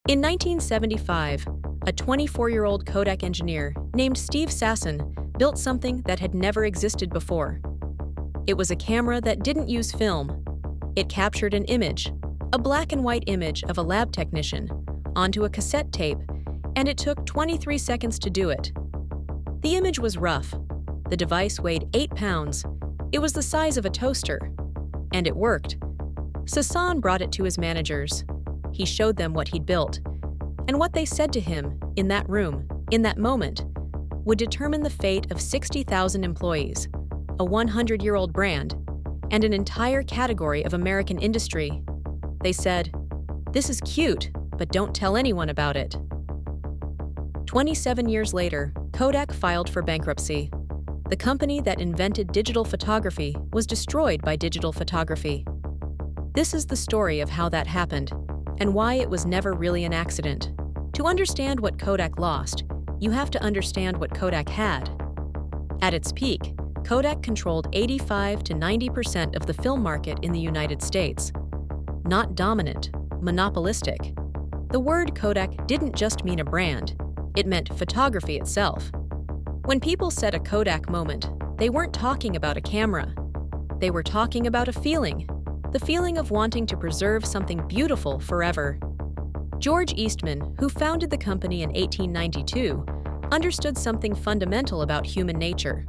In 1975, a 24-year-old Kodak engineer named Steve Sasson built something that had never existed before. It was a camera that didn't use film. It captured an image, a black and white image of a lab technician, onto a cassette tape, and it took 23 seconds to do it. The image was rough. The device weighed 8 pounds. It was the size of a toaster. And it worked. Sasson brought it to his managers. He showed them what he'd built. And what they said to him, in that room, in that moment, would determine the fate of 60,000 employees, a 100-year-old brand, and an entire category of American industry. They said, "This is cute, but don't tell anyone about it." 27 years later, Kodak filed for bankruptcy. The company that invented digital photography was destroyed by digital photography. This is the story of how that happened, and why it was never really an accident. To understand what Kodak lost, you have to understand what Kodak had. At its peak, Kodak controlled 85 to 90% of the film market in the United States. Not dominant, monopolistic. The word Kodak didn't just mean a brand, it meant photography itself. When people said a Kodak moment, they weren't talking about a camera. They were talking about a feeling, the feeling of wanting to preserve something beautiful forever. George Eastman, who founded the company in 1892, understood something fundamental about human nature.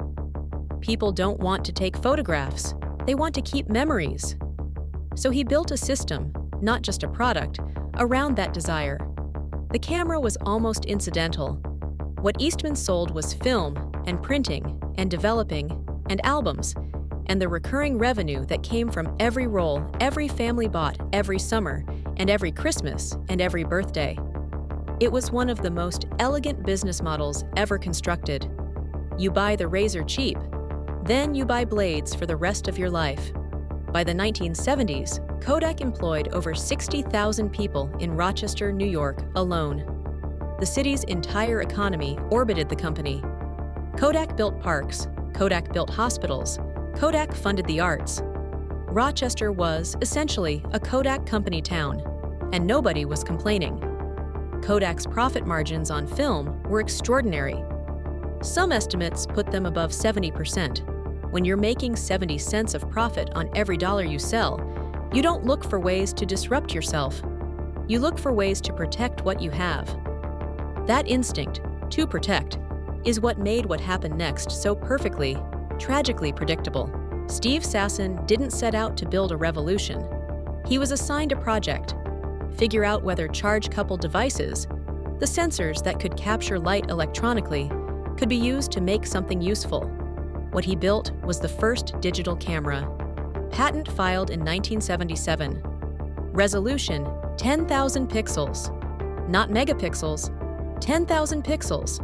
People don't want to take photographs, they want to keep memories. So he built a system, not just a product, around that desire. The camera was almost incidental. What Eastman sold was film, and printing, and developing, and albums, and the recurring revenue that came from every roll every family bought every summer, and every Christmas, and every birthday. It was one of the most elegant business models ever constructed. You buy the razor cheap, then you buy blades for the rest of your life. By the 1970s, Kodak employed over 60,000 people in Rochester, New York alone. The city's entire economy orbited the company. Kodak built parks, Kodak built hospitals, Kodak funded the arts. Rochester was, essentially, a Kodak company town, and nobody was complaining. Kodak's profit margins on film were extraordinary. Some estimates put them above 70%. When you're making 70 cents of profit on every dollar you sell, you don't look for ways to disrupt yourself. You look for ways to protect what you have. That instinct, to protect, is what made what happened next so perfectly, tragically predictable. Steve Sasson didn't set out to build a revolution. He was assigned a project: figure out whether charge-coupled devices, the sensors that could capture light electronically, could be used to make something useful. What he built was the first digital camera. Patent filed in 1977. Resolution, 10,000 pixels. Not megapixels, 10,000 pixels.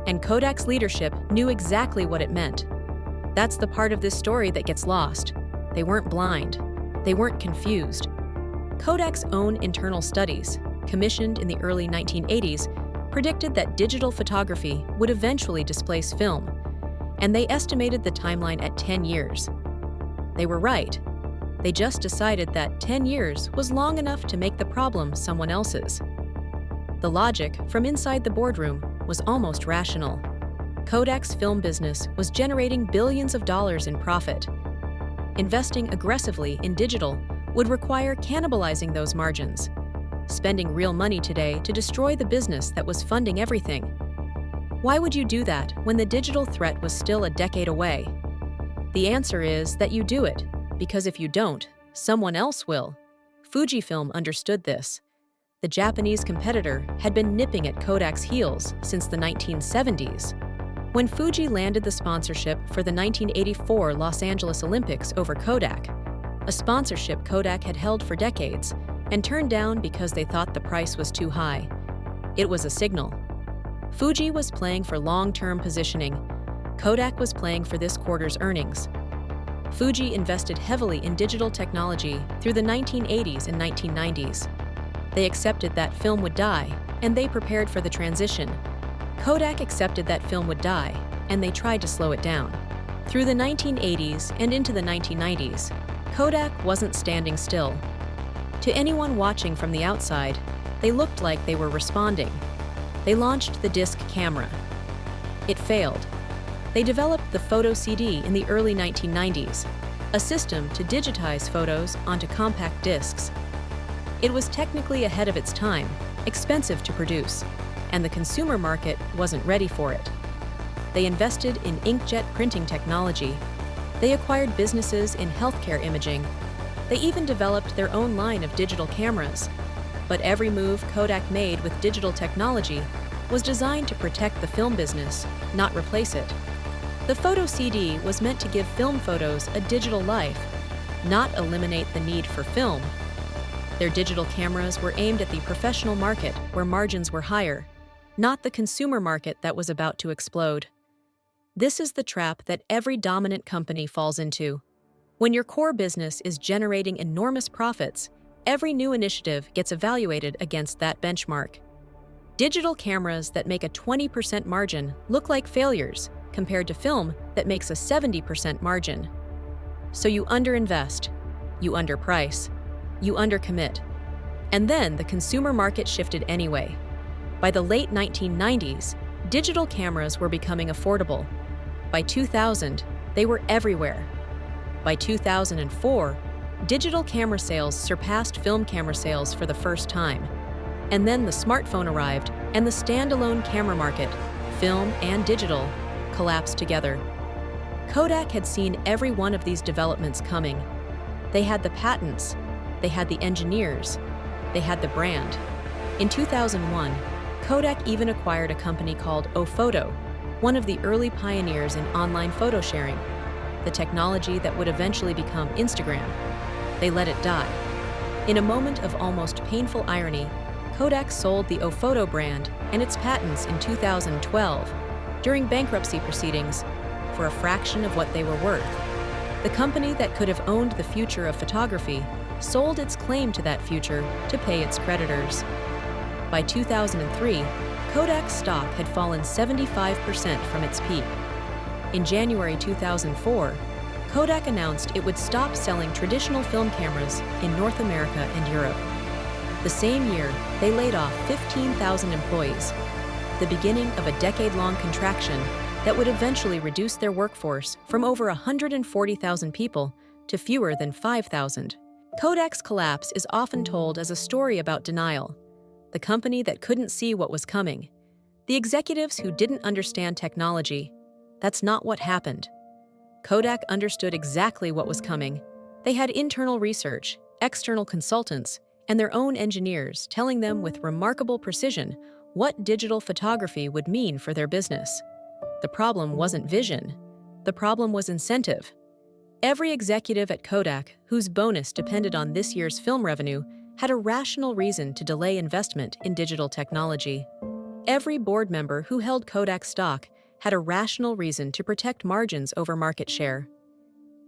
And Kodak's leadership knew exactly what it meant. That's the part of this story that gets lost. They weren't blind. They weren't confused. Kodak's own internal studies, commissioned in the early 1980s, predicted that digital photography would eventually displace film, and they estimated the timeline at 10 years. They were right. They just decided that 10 years was long enough to make the problem someone else's. The logic from inside the boardroom was almost rational. Kodak's film business was generating billions of dollars in profit. Investing aggressively in digital would require cannibalizing those margins, spending real money today to destroy the business that was funding everything. Why would you do that when the digital threat was still a decade away? The answer is that you do it, because if you don't, someone else will. Fujifilm understood this. The Japanese competitor had been nipping at Kodak's heels since the 1970s. When Fuji landed the sponsorship for the 1984 Los Angeles Olympics over Kodak, a sponsorship Kodak had held for decades and turned down because they thought the price was too high, it was a signal. Fuji was playing for long-term positioning. Kodak was playing for this quarter's earnings. Fuji invested heavily in digital technology through the 1980s and 1990s. They accepted that film would die, and they prepared for the transition. Kodak accepted that film would die, and they tried to slow it down. Through the 1980s and into the 1990s, Kodak wasn't standing still. To anyone watching from the outside, They looked like they were responding. They launched the disc camera. It failed. They developed the photo CD in the early 1990s, a system to digitize photos onto compact discs. It was technically ahead of its time, expensive to produce, and the consumer market wasn't ready for it. They invested in inkjet printing technology. They acquired businesses in healthcare imaging. They even developed their own line of digital cameras. But every move Kodak made with digital technology was designed to protect the film business, not replace it. The photo CD was meant to give film photos a digital life, not eliminate the need for film. Their digital cameras were aimed at the professional market where margins were higher, not the consumer market that was about to explode. This is the trap that every dominant company falls into. When your core business is generating enormous profits, every new initiative gets evaluated against that benchmark. Digital cameras that make a 20% margin look like failures compared to film that makes a 70% margin. So you underinvest, you underprice, you undercommit. And then the consumer market shifted anyway. By the late 1990s, digital cameras were becoming affordable. By 2000, they were everywhere. By 2004, digital camera sales surpassed film camera sales for the first time. And then the smartphone arrived, and the standalone camera market, film and digital, collapsed together. Kodak had seen every one of these developments coming. They had the patents, they had the engineers, they had the brand. In 2001, Kodak even acquired a company called Ophoto, one of the early pioneers in online photo sharing, the technology that would eventually become Instagram. They let it die. In a moment of almost painful irony, Kodak sold the Ophoto brand and its patents in 2012 during bankruptcy proceedings for a fraction of what they were worth. The company that could have owned the future of photography sold its claim to that future to pay its creditors. By 2003, Kodak's stock had fallen 75% from its peak. In January 2004, Kodak announced it would stop selling traditional film cameras in North America and Europe. The same year, they laid off 15,000 employees, the beginning of a decade-long contraction that would eventually reduce their workforce from over 140,000 people to fewer than 5,000. Kodak's collapse is often told as a story about denial, the company that couldn't see what was coming, the executives who didn't understand technology. That's not what happened. Kodak understood exactly what was coming. They had internal research, external consultants, and their own engineers telling them with remarkable precision what digital photography would mean for their business. The problem wasn't vision. The problem was incentive. Every executive at Kodak, whose bonus depended on this year's film revenue, had a rational reason to delay investment in digital technology. Every board member who held Kodak stock had a rational reason to protect margins over market share.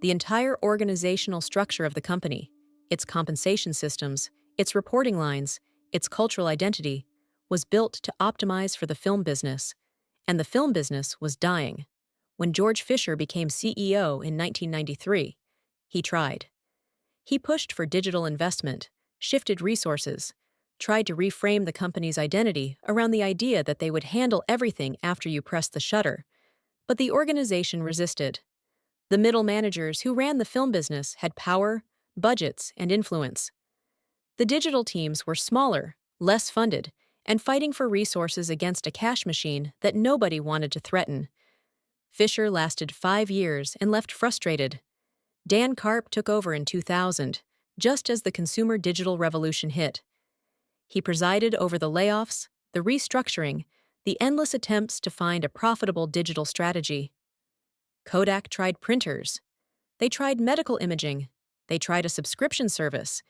The entire organizational structure of the company, its compensation systems, its reporting lines, its cultural identity, was built to optimize for the film business, and the film business was dying. When George Fisher became CEO in 1993, he tried. He pushed for digital investment, shifted resources, tried to reframe the company's identity around the idea that they would handle everything after you press the shutter. But the organization resisted. The middle managers who ran the film business had power, budgets, and influence. The digital teams were smaller, less funded, and fighting for resources against a cash machine that nobody wanted to threaten. Fisher lasted 5 years and left frustrated. Dan Karp took over in 2000, just as the consumer digital revolution hit. He presided over the layoffs, the restructuring, the endless attempts to find a profitable digital strategy. Kodak tried printers. They tried medical imaging. They tried a subscription service.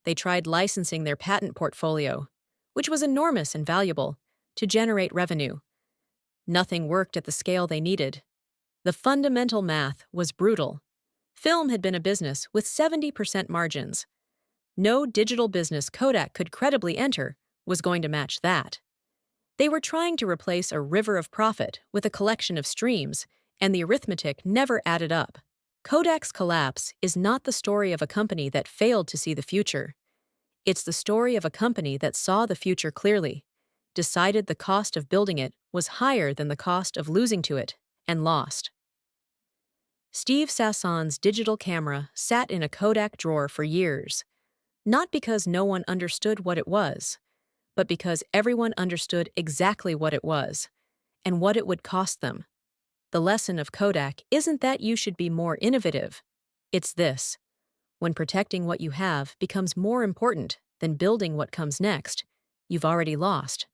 They tried licensing their patent portfolio, which was enormous and valuable, to generate revenue. Nothing worked at the scale they needed. The fundamental math was brutal. Film had been a business with 70% margins. No digital business Kodak could credibly enter was going to match that. They were trying to replace a river of profit with a collection of streams, and the arithmetic never added up. Kodak's collapse is not the story of a company that failed to see the future. It's the story of a company that saw the future clearly, decided the cost of building it was higher than the cost of losing to it, and lost. Steve Sasson's digital camera sat in a Kodak drawer for years, not because no one understood what it was, but because everyone understood exactly what it was and what it would cost them. The lesson of Kodak isn't that you should be more innovative. It's this: when protecting what you have becomes more important than building what comes next, you've already lost.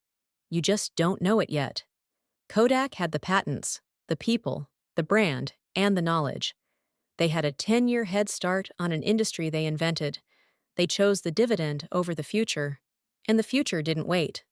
You just don't know it yet. Kodak had the patents, the people, the brand, and the knowledge. They had a 10-year head start on an industry they invented. They chose the dividend over the future, and the future didn't wait.